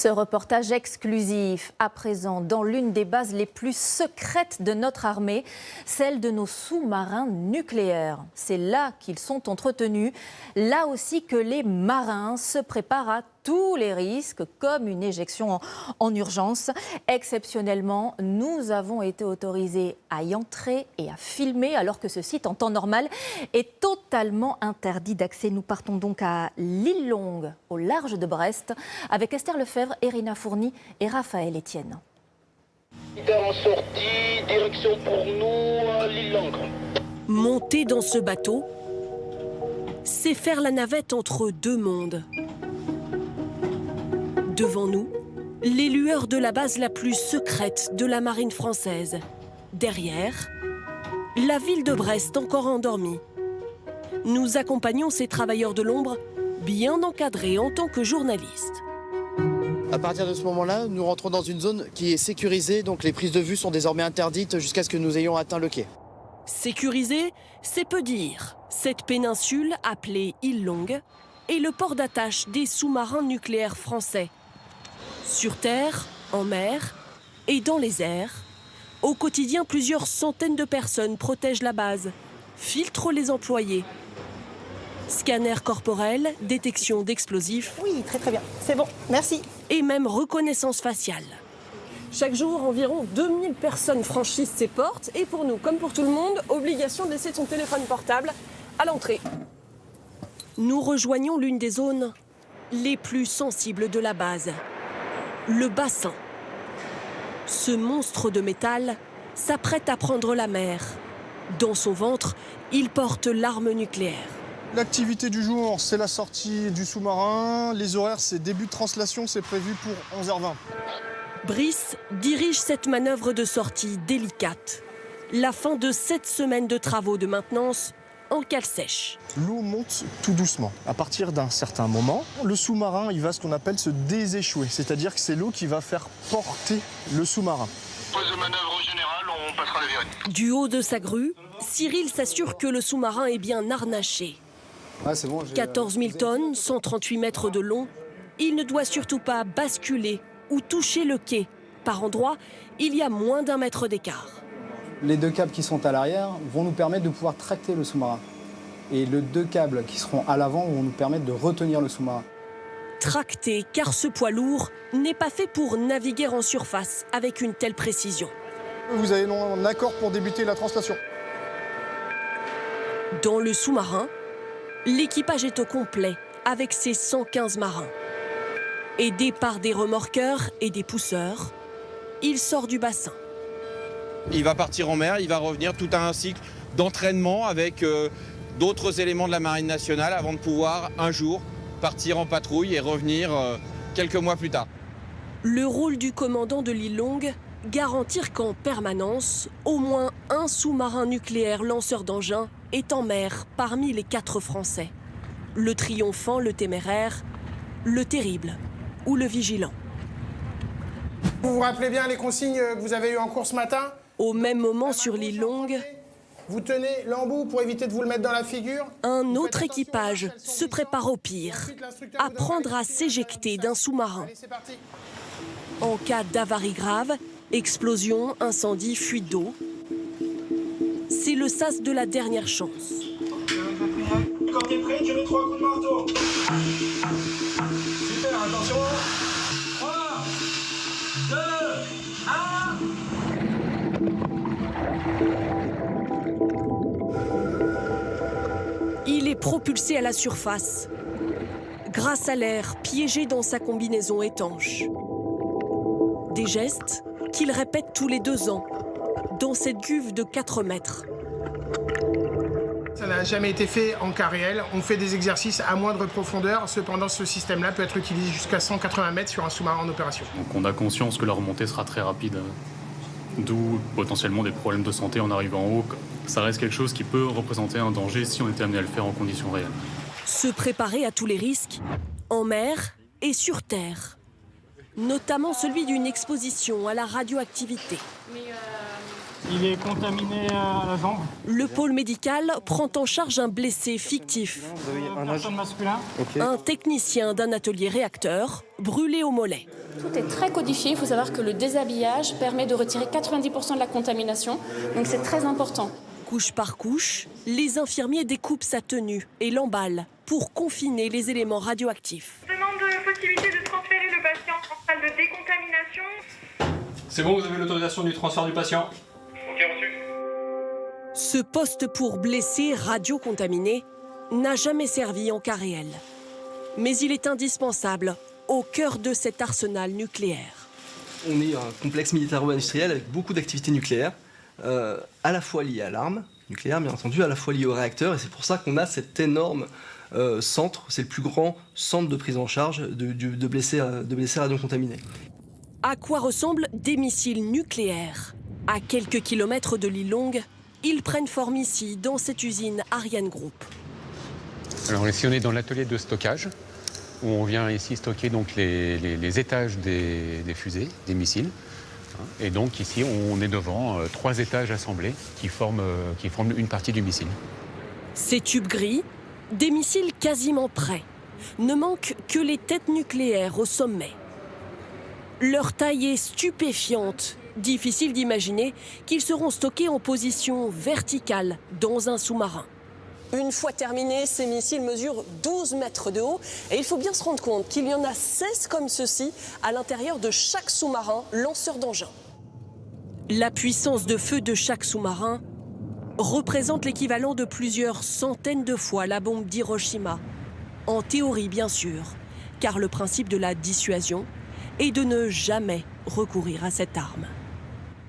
Ce reportage exclusif, à présent, dans l'une des bases les plus secrètes de notre armée, celle de nos sous-marins nucléaires. C'est là qu'ils sont entretenus, là aussi que les marins se préparent à tous les risques, comme une éjection en urgence. Exceptionnellement, nous avons été autorisés à y entrer et à filmer, alors que ce site, en temps normal, est totalement interdit d'accès. Nous partons donc à l'île Longue, au large de Brest, avec Esther Lefebvre, Irina Fourny et Raphaël Etienne. En sortie, direction pour nous, l'île Longue. Monter dans ce bateau, c'est faire la navette entre deux mondes. Devant nous, les lueurs de la base la plus secrète de la marine française. Derrière, la ville de Brest encore endormie. Nous accompagnons ces travailleurs de l'ombre, bien encadrés en tant que journalistes. À partir de ce moment-là, nous rentrons dans une zone qui est sécurisée, donc les prises de vue sont désormais interdites jusqu'à ce que nous ayons atteint le quai. Sécurisé, c'est peu dire. Cette péninsule, appelée île Longue, est le port d'attache des sous-marins nucléaires français. Sur terre, en mer et dans les airs, au quotidien, plusieurs centaines de personnes protègent la base, filtrent les employés. Scanner corporel, détection d'explosifs. Oui, très bien. C'est bon, merci. Et même reconnaissance faciale. Chaque jour, environ 2000 personnes franchissent ces portes. Et pour nous, comme pour tout le monde, obligation de laisser son téléphone portable à l'entrée. Nous rejoignons l'une des zones les plus sensibles de la base. Le bassin. Ce monstre de métal s'apprête à prendre la mer. Dans son ventre, il porte l'arme nucléaire. L'activité du jour, c'est la sortie du sous-marin. Les horaires, c'est début de translation, c'est prévu pour 11h20. Brice dirige cette manœuvre de sortie délicate. La fin de 7 semaines de travaux de maintenance en cale sèche. L'eau monte tout doucement. À partir d'un certain moment, le sous-marin, il va ce qu'on appelle se déséchouer. C'est-à-dire que c'est l'eau qui va faire porter le sous-marin. Pose de manœuvre générale, on passera la vérité. Du haut de sa grue, Cyril s'assure que le sous-marin est bien harnaché. Ah, c'est bon, 14 000 tonnes, 138 mètres de long. Il ne doit surtout pas basculer ou toucher le quai. Par endroits, il y a moins d'1 mètre d'écart. Les 2 câbles qui sont à l'arrière vont nous permettre de pouvoir tracter le sous-marin. Et les 2 câbles qui seront à l'avant vont nous permettre de retenir le sous-marin. Tracté, car ce poids lourd n'est pas fait pour naviguer en surface avec une telle précision. Vous avez un accord pour débuter la translation. Dans le sous-marin, l'équipage est au complet avec ses 115 marins. Aidé par des remorqueurs et des pousseurs, il sort du bassin. Il va partir en mer, il va revenir, tout un cycle d'entraînement avec d'autres éléments de la Marine nationale avant de pouvoir un jour partir en patrouille et revenir quelques mois plus tard. Le rôle du commandant de l'île Longue, garantir qu'en permanence, au moins un sous-marin nucléaire lanceur d'engins est en mer parmi les 4 Français. Le triomphant, le téméraire, le terrible ou le vigilant. Vous vous rappelez bien les consignes que vous avez eues en cours ce matin ? Au même moment sur l'île Longue, vous tenez l'embout pour éviter de vous le mettre dans la figure. Un autre équipage se prépare au pire, apprendre à s'éjecter d'un sous-marin. En cas d'avarie grave, explosion, incendie, fuite d'eau, c'est le sas de la dernière chance. Quand t'es prêt, tu mets 3 coups de marteau. Super, attention. 3, 2, 1. Il est propulsé à la surface, grâce à l'air piégé dans sa combinaison étanche. Des gestes qu'il répète tous les 2 ans, dans cette cuve de 4 mètres. Ça n'a jamais été fait en cas réel. On fait des exercices à moindre profondeur. Cependant, ce système-là peut être utilisé jusqu'à 180 mètres sur un sous-marin en opération. Donc on a conscience que la remontée sera très rapide, d'où potentiellement des problèmes de santé en arrivant en haut. Ça reste quelque chose qui peut représenter un danger si on était amené à le faire en conditions réelles. Se préparer à tous les risques, en mer et sur terre. Notamment celui d'une exposition à la radioactivité. Il est contaminé à la jambe. Le pôle médical prend en charge un blessé fictif. Personne masculin. Un technicien d'un atelier réacteur brûlé au mollet. Tout est très codifié. Il faut savoir que le déshabillage permet de retirer 90% de la contamination. Donc c'est très important. Couche par couche, les infirmiers découpent sa tenue et l'emballent pour confiner les éléments radioactifs. Demande de possibilité de transférer le patient en salle de décontamination. C'est bon, vous avez l'autorisation du transfert du patient. Ok, reçu. Ce poste pour blessés radiocontaminés n'a jamais servi en cas réel. Mais il est indispensable au cœur de cet arsenal nucléaire. On est un complexe militaro-industriel avec beaucoup d'activités nucléaires, à la fois liées à l'arme nucléaire, bien entendu, à la fois liées au réacteur. Et c'est pour ça qu'on a cet énorme centre, c'est le plus grand centre de prise en charge de blessés radiocontaminés. À quoi ressemblent des missiles nucléaires? À quelques kilomètres de l'île Longue, ils prennent forme ici, dans cette usine Ariane Group. Alors ici, on est dans l'atelier de stockage, où on vient ici stocker donc les étages des fusées, des missiles. Et donc ici, on est devant 3 étages assemblés qui forment une partie du missile. Ces tubes gris, des missiles quasiment prêts. Ne manquent que les têtes nucléaires au sommet. Leur taille est stupéfiante. Difficile d'imaginer qu'ils seront stockés en position verticale dans un sous-marin. Une fois terminés, ces missiles mesurent 12 mètres de haut. Et il faut bien se rendre compte qu'il y en a 16 comme ceci à l'intérieur de chaque sous-marin lanceur d'engins. La puissance de feu de chaque sous-marin représente l'équivalent de plusieurs centaines de fois la bombe d'Hiroshima. En théorie, bien sûr, car le principe de la dissuasion est de ne jamais recourir à cette arme.